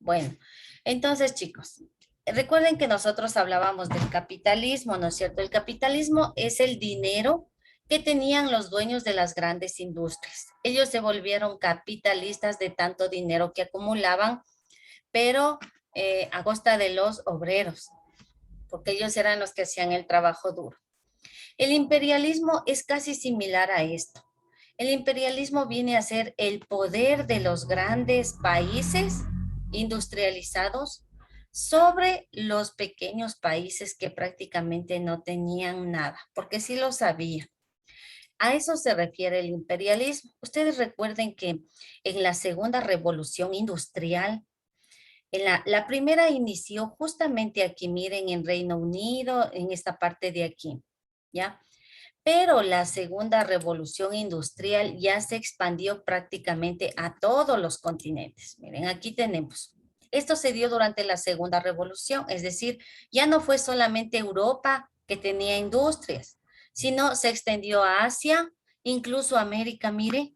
Bueno, entonces chicos, recuerden que nosotros hablábamos del capitalismo, ¿no es cierto? El capitalismo es el dinero que tenían los dueños de las grandes industrias. Ellos se volvieron capitalistas de tanto dinero que acumulaban, pero a costa de los obreros, porque ellos eran los que hacían el trabajo duro. El imperialismo es casi similar a esto. El imperialismo viene a ser el poder de los grandes países industrializados sobre los pequeños países que prácticamente no tenían nada, porque sí lo sabían. A eso se refiere el imperialismo. Ustedes recuerden que en la segunda revolución industrial, la primera inició justamente aquí, miren, en Reino Unido, en esta parte de aquí, ¿ya? Pero la segunda revolución industrial ya se expandió prácticamente a todos los continentes. Miren, aquí tenemos. Esto se dio durante la segunda revolución, es decir, ya no fue solamente Europa que tenía industrias, sino se extendió a Asia, incluso América, mire,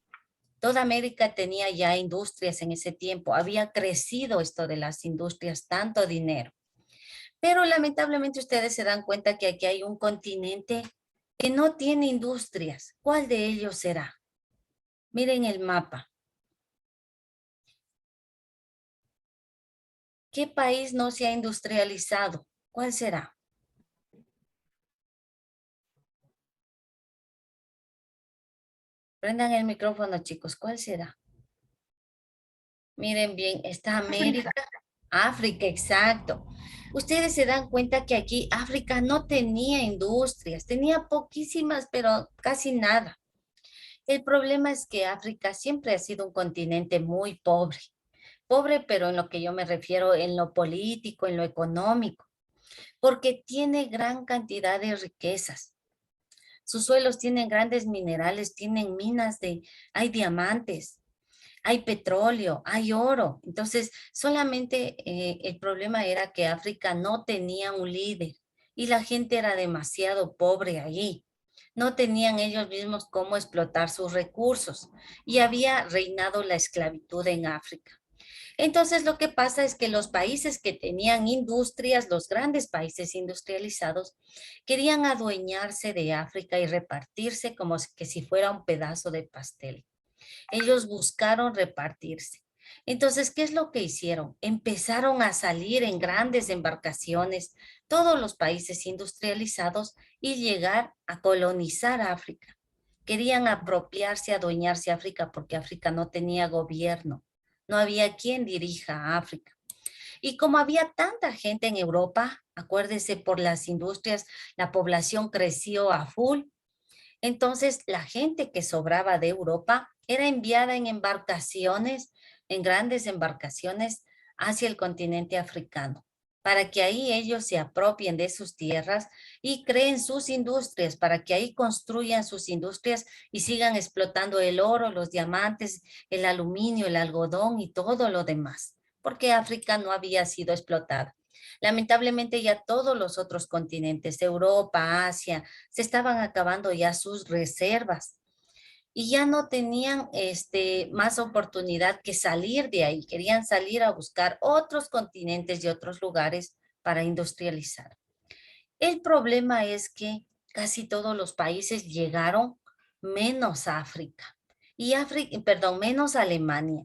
toda América tenía ya industrias en ese tiempo, había crecido esto de las industrias, tanto dinero. Pero lamentablemente ustedes se dan cuenta que aquí hay un continente que no tiene industrias. ¿Cuál de ellos será? Miren el mapa. ¿Qué país no se ha industrializado? ¿Cuál será? Prendan el micrófono, chicos. ¿Cuál será? Miren bien, está América, África. África, exacto. Ustedes se dan cuenta que aquí África no tenía industrias, tenía poquísimas, pero casi nada. El problema es que África siempre ha sido un continente muy pobre. Pobre, pero en lo que yo me refiero, en lo político, en lo económico, porque tiene gran cantidad de riquezas. Sus suelos tienen grandes minerales, tienen minas hay diamantes, hay petróleo, hay oro. Entonces, solamente el problema era que África no tenía un líder y la gente era demasiado pobre allí. No tenían ellos mismos cómo explotar sus recursos y había reinado la esclavitud en África. Entonces, lo que pasa es que los países que tenían industrias, los grandes países industrializados, querían adueñarse de África y repartirse como que si fuera un pedazo de pastel. Ellos buscaron repartirse. Entonces, ¿qué es lo que hicieron? Empezaron a salir en grandes embarcaciones todos los países industrializados y llegar a colonizar África. Querían apropiarse, adueñarse África porque África no tenía gobierno. No había quien dirija a África. Y como había tanta gente en Europa, acuérdese, por las industrias, la población creció a full. Entonces, la gente que sobraba de Europa era enviada en embarcaciones, en grandes embarcaciones, hacia el continente africano, para que ahí ellos se apropien de sus tierras y creen sus industrias, para que ahí construyan sus industrias y sigan explotando el oro, los diamantes, el aluminio, el algodón y todo lo demás, porque África no había sido explotada. Lamentablemente ya todos los otros continentes, Europa, Asia, se estaban acabando ya sus reservas y ya no tenían más oportunidad que salir de ahí. Querían salir a buscar otros continentes y otros lugares para industrializar. El problema es que casi todos los países llegaron menos África y África, perdón, menos Alemania.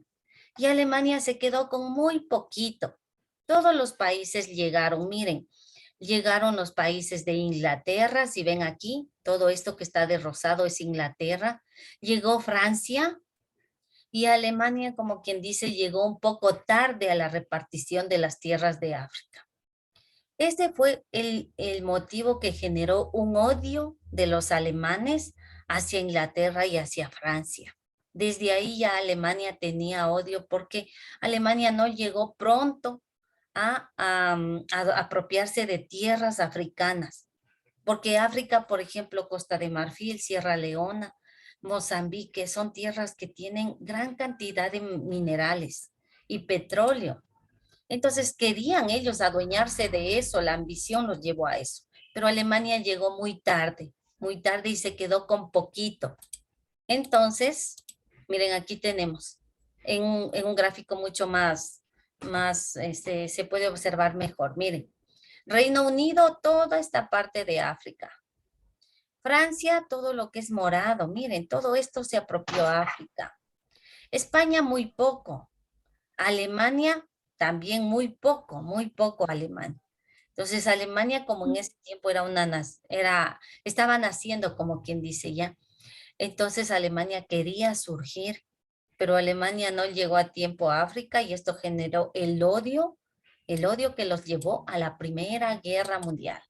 Y Alemania se quedó con muy poquito. Todos los países llegaron, miren, llegaron los países de Inglaterra, si ven aquí, todo esto que está de rosado es Inglaterra. Llegó Francia y Alemania, como quien dice, llegó un poco tarde a la repartición de las tierras de África. Este fue el motivo que generó un odio de los alemanes hacia Inglaterra y hacia Francia. Desde ahí ya Alemania tenía odio porque Alemania no llegó pronto a apropiarse de tierras africanas. Porque África, por ejemplo, Costa de Marfil, Sierra Leona, Mozambique, son tierras que tienen gran cantidad de minerales y petróleo. Entonces querían ellos adueñarse de eso, la ambición los llevó a eso. Pero Alemania llegó muy tarde y se quedó con poquito. Entonces, miren, aquí tenemos en un gráfico mucho más, se puede observar mejor. Miren, Reino Unido, toda esta parte de África. Francia, todo lo que es morado. Miren, todo esto se apropió a África. España, muy poco. Alemania, también muy poco Alemania. Entonces, Alemania, como en ese tiempo estaba naciendo, como quien dice ya. Entonces, Alemania quería surgir, pero Alemania no llegó a tiempo a África y esto generó el odio que los llevó a la Primera Guerra Mundial.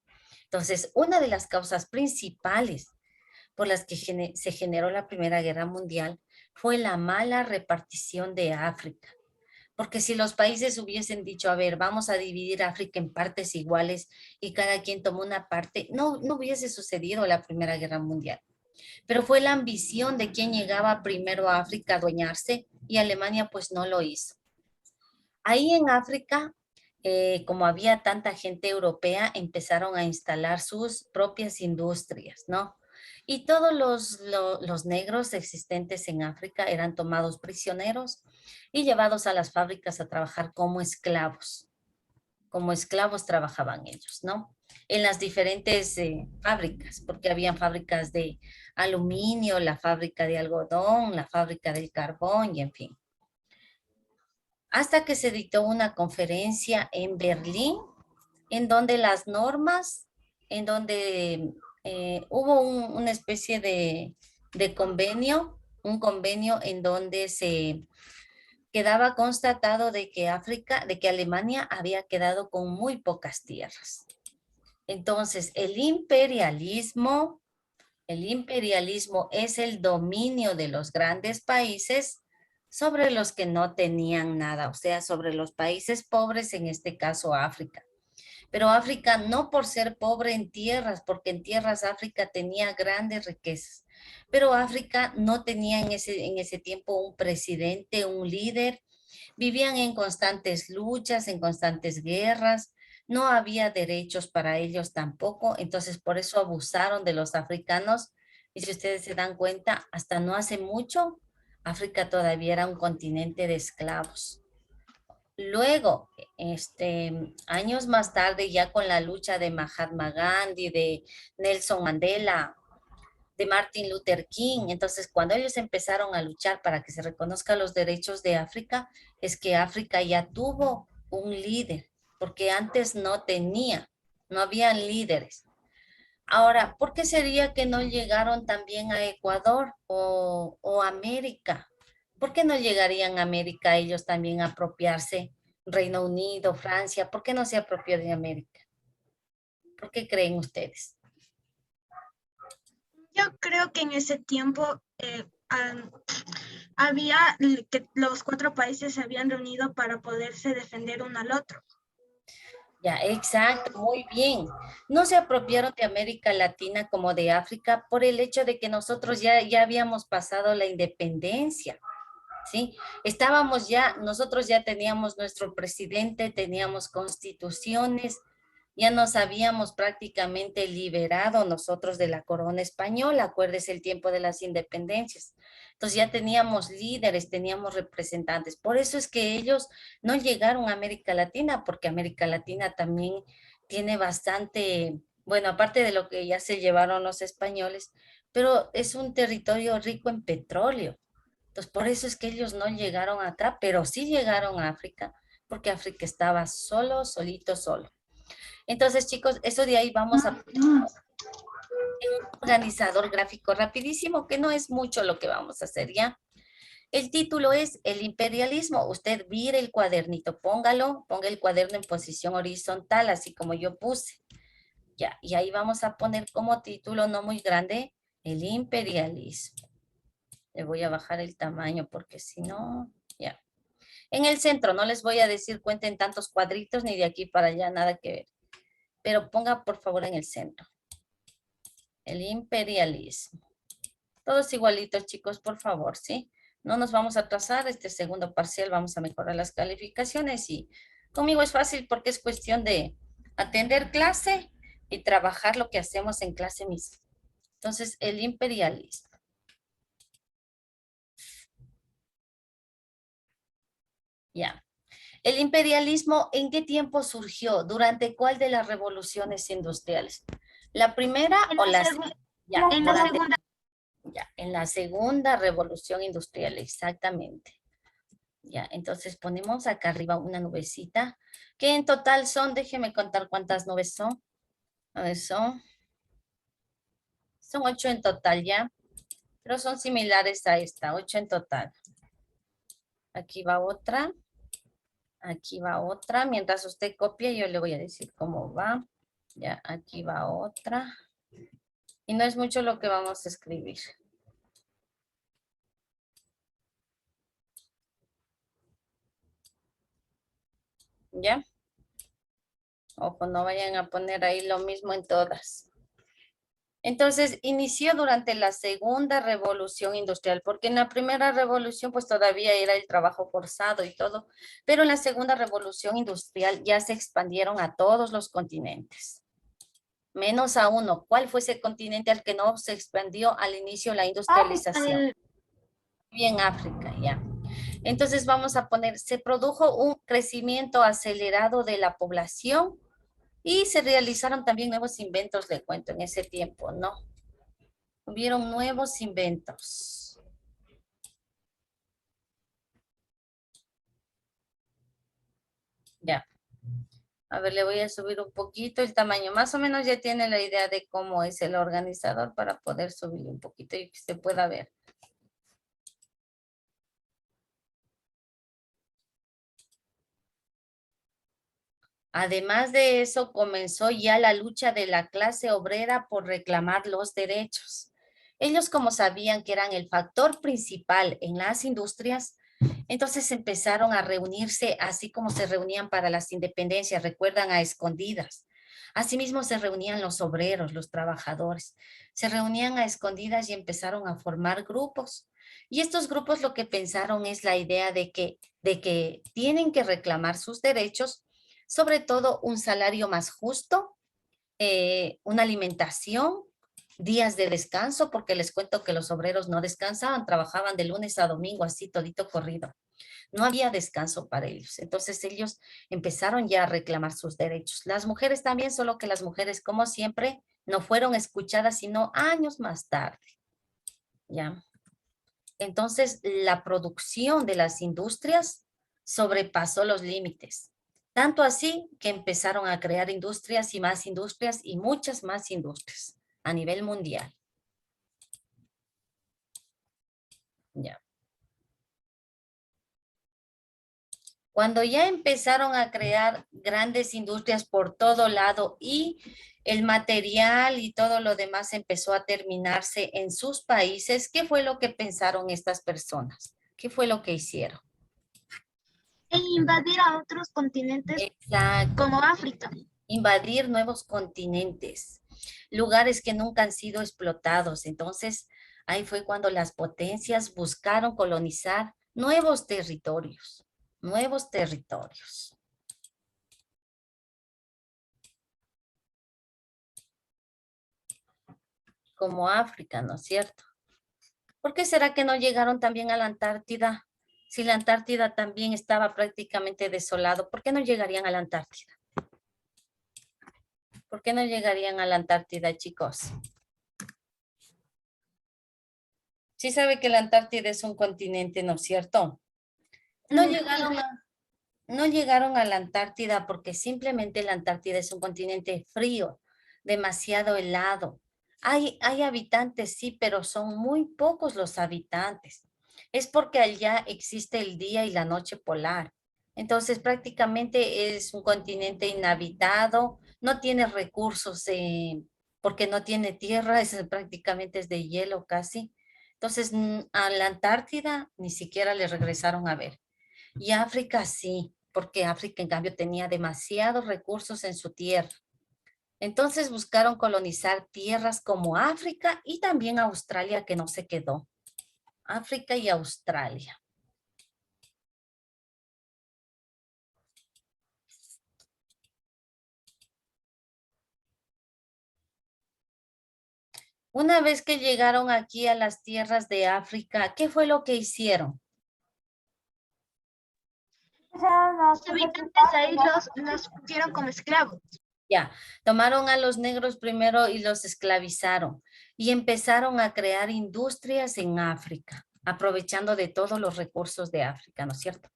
Entonces, una de las causas principales por las que se generó la Primera Guerra Mundial fue la mala repartición de África. Porque si los países hubiesen dicho, a ver, vamos a dividir África en partes iguales y cada quien tomó una parte, no hubiese sucedido la Primera Guerra Mundial. Pero fue la ambición de quien llegaba primero a África a adueñarse y Alemania pues no lo hizo. Ahí en África, como había tanta gente europea, empezaron a instalar sus propias industrias, ¿no? Y todos los negros existentes en África eran tomados prisioneros y llevados a las fábricas a trabajar como esclavos. Como esclavos trabajaban ellos, ¿no? En las diferentes fábricas, porque habían fábricas de aluminio, la fábrica de algodón, la fábrica del carbón y en fin. Hasta que se dictó una conferencia en Berlín, en donde las normas, en donde hubo una especie de convenio, un convenio en donde se quedaba constatado de que de que Alemania había quedado con muy pocas tierras. Entonces, el imperialismo es el dominio de los grandes países sobre los que no tenían nada, o sea, sobre los países pobres, en este caso África. Pero África no por ser pobre en tierras, porque en tierras África tenía grandes riquezas, pero África no tenía en ese tiempo un presidente, un líder, vivían en constantes luchas, en constantes guerras, no había derechos para ellos tampoco, entonces por eso abusaron de los africanos. Y si ustedes se dan cuenta, hasta no hace mucho, África todavía era un continente de esclavos. Luego, años más tarde, ya con la lucha de Mahatma Gandhi, de Nelson Mandela, de Martin Luther King. Entonces, cuando ellos empezaron a luchar para que se reconozcan los derechos de África, es que África ya tuvo un líder, porque antes no habían líderes. Ahora, ¿por qué sería que no llegaron también a Ecuador o América? ¿Por qué no llegarían a América ellos también a apropiarse? Reino Unido, Francia, ¿por qué no se apropió de América? ¿Por qué creen ustedes? Yo creo que en ese tiempo había que los 4 países se habían reunido para poderse defender uno al otro. Ya, exacto, muy bien. No se apropiaron de América Latina como de África por el hecho de que nosotros ya habíamos pasado la independencia, ¿sí? Nosotros ya teníamos nuestro presidente, teníamos constituciones, ya nos habíamos prácticamente liberado nosotros de la corona española, acuérdese el tiempo de las independencias. Entonces ya teníamos líderes, teníamos representantes. Por eso es que ellos no llegaron a América Latina, porque América Latina también tiene bastante, bueno, aparte de lo que ya se llevaron los españoles, pero es un territorio rico en petróleo. Entonces, por eso es que ellos no llegaron acá, pero sí llegaron a África, porque África estaba solo. Entonces, chicos, eso de ahí vamos a poner un organizador gráfico rapidísimo, que no es mucho lo que vamos a hacer ya. El título es El imperialismo. Usted vire el cuadernito, ponga el cuaderno en posición horizontal, así como yo puse. Ya, y ahí vamos a poner como título, no muy grande, El imperialismo. Le voy a bajar el tamaño porque si no, ya. En el centro, no les voy a decir cuenten tantos cuadritos ni de aquí para allá, nada que ver. Pero ponga por favor en el centro. El imperialismo. Todos igualitos, chicos, por favor, ¿sí? No nos vamos a atrasar. Este segundo parcial vamos a mejorar las calificaciones y conmigo es fácil porque es cuestión de atender clase y trabajar lo que hacemos en clase misma. Entonces, el imperialismo. Ya. ¿El imperialismo en qué tiempo surgió? ¿Durante cuál de las revoluciones industriales? ¿La primera En o la, la segu- segunda? Ya, en la segunda. ya, en la segunda revolución industrial, exactamente. Ya, entonces ponemos acá arriba una nubecita, que en total son, déjeme contar cuántas nubes son. A ver, son 8 en total ya, pero son similares a esta, 8 en total. Aquí va otra. Aquí va otra. Mientras usted copia, yo le voy a decir cómo va. Ya, aquí va otra. Y no es mucho lo que vamos a escribir. ¿Ya? Ojo, no vayan a poner ahí lo mismo en todas. Entonces, inició durante la segunda revolución industrial, porque en la primera revolución pues todavía era el trabajo forzado y todo, pero en la segunda revolución industrial ya se expandieron a todos los continentes. Menos a uno. ¿Cuál fue ese continente al que no se expandió al inicio la industrialización? Bien, África, ya. Entonces vamos a poner, se produjo un crecimiento acelerado de la población y se realizaron también nuevos inventos, le cuento, en ese tiempo, ¿no? Hubieron nuevos inventos. Ya. A ver, le voy a subir un poquito el tamaño. Más o menos ya tiene la idea de cómo es el organizador para poder subir un poquito y que se pueda ver. Además de eso, comenzó ya la lucha de la clase obrera por reclamar los derechos. Ellos, como sabían que eran el factor principal en las industrias, entonces empezaron a reunirse así como se reunían para las independencias, recuerdan, a escondidas. Asimismo se reunían los obreros, los trabajadores. Se reunían a escondidas y empezaron a formar grupos. Y estos grupos lo que pensaron es la idea de que tienen que reclamar sus derechos, sobre todo un salario más justo, una alimentación, días de descanso, porque les cuento que los obreros no descansaban, trabajaban de lunes a domingo así todito corrido. No había descanso para ellos. Entonces ellos empezaron ya a reclamar sus derechos. Las mujeres también, solo que las mujeres, como siempre, no fueron escuchadas sino años más tarde. ¿Ya? Entonces la producción de las industrias sobrepasó los límites. Tanto así que empezaron a crear industrias y muchas más industrias a nivel mundial. Ya. Cuando ya empezaron a crear grandes industrias por todo lado y el material y todo lo demás empezó a terminarse en sus países, ¿qué fue lo que pensaron estas personas? ¿Qué fue lo que hicieron? E invadir a otros continentes Exacto. como África. Invadir nuevos continentes, lugares que nunca han sido explotados. Entonces, ahí fue cuando las potencias buscaron colonizar nuevos territorios, nuevos territorios. Como África, ¿no es cierto? ¿Por qué será que no llegaron también a la Antártida? Si la Antártida también estaba prácticamente desolado, ¿por qué no llegarían a la Antártida? ¿Por qué no llegarían a la Antártida, chicos? Sí sabe que la Antártida es un continente, ¿no es cierto? No llegaron no llegaron a la Antártida porque simplemente la Antártida es un continente frío, demasiado helado. Hay habitantes, sí, pero son muy pocos los habitantes. Es porque allá existe el día y la noche polar. Entonces prácticamente es un continente inhabitado, no tiene recursos porque no tiene tierra, prácticamente es de hielo casi. Entonces a la Antártida ni siquiera le regresaron a ver. Y África sí, porque África en cambio tenía demasiados recursos en su tierra. Entonces buscaron colonizar tierras como África y también Australia, que no se quedó. África y Australia. Una vez que llegaron aquí a las tierras de África, ¿qué fue lo que hicieron? Los habitantes ahí los pusieron como esclavos. Ya, tomaron a los negros primero y los esclavizaron y empezaron a crear industrias en África, aprovechando de todos los recursos de África, ¿no es cierto?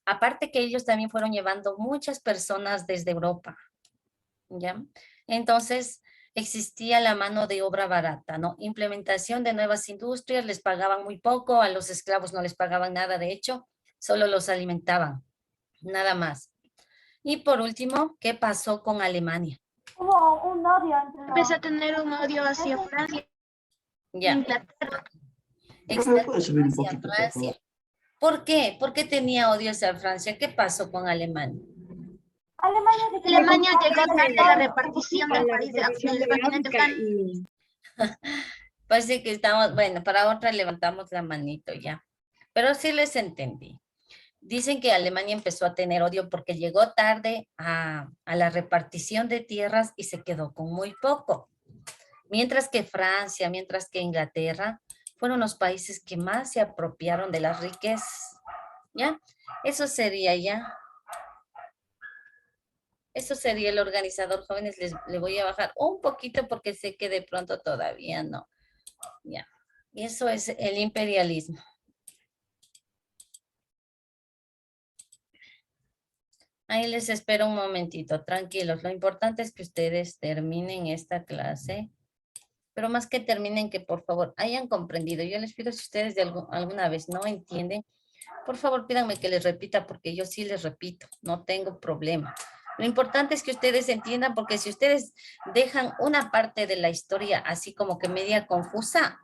Aparte que ellos también fueron llevando muchas personas desde Europa, ¿ya? Entonces, existía la mano de obra barata, ¿no? Implementación de nuevas industrias, les pagaban muy poco, a los esclavos no les pagaban nada, de hecho, solo los alimentaban, nada más. Y por último, ¿qué pasó con Alemania? Hubo un odio entre empezó a tener un odio hacia Francia e Ya, Inglaterra. ¿Me puede subir un hacia poquito, por Francia. favor? ¿Por qué? ¿Por qué tenía odio hacia Francia? ¿Qué pasó con Alemania? Alemania llegó tarde a la repartición del país del continente africano. Parece que estamos, bueno, para otra levantamos la manito ya. Pero sí les entendí. Dicen que Alemania empezó a tener odio porque llegó tarde a la repartición de tierras y se quedó con muy poco. Mientras que Francia, mientras que Inglaterra, fueron los países que más se apropiaron de las riquezas. ¿Ya? Eso sería ya. Eso sería el organizador, jóvenes. Le voy a bajar un poquito porque sé que de pronto todavía no. Ya. Y eso es el imperialismo. Ahí les espero un momentito, tranquilos. Lo importante es que ustedes terminen esta clase, pero más que terminen, que por favor hayan comprendido. Yo les pido, si ustedes de alguna vez no entienden, por favor pídanme que les repita, porque yo sí les repito, no tengo problema. Lo importante es que ustedes entiendan, porque si ustedes dejan una parte de la historia así como que media confusa,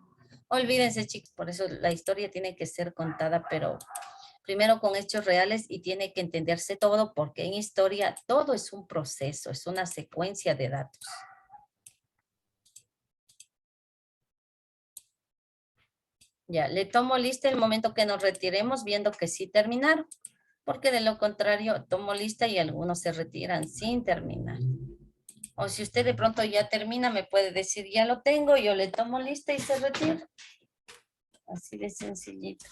olvídense, chicos, por eso la historia tiene que ser contada, pero primero con hechos reales, y tiene que entenderse todo, porque en historia todo es un proceso, es una secuencia de datos. Ya, le tomo lista el momento que nos retiremos, viendo que sí terminaron, porque de lo contrario tomo lista y algunos se retiran sin terminar. O si usted de pronto ya termina, me puede decir, ya lo tengo, yo le tomo lista y se retira. Así de sencillito.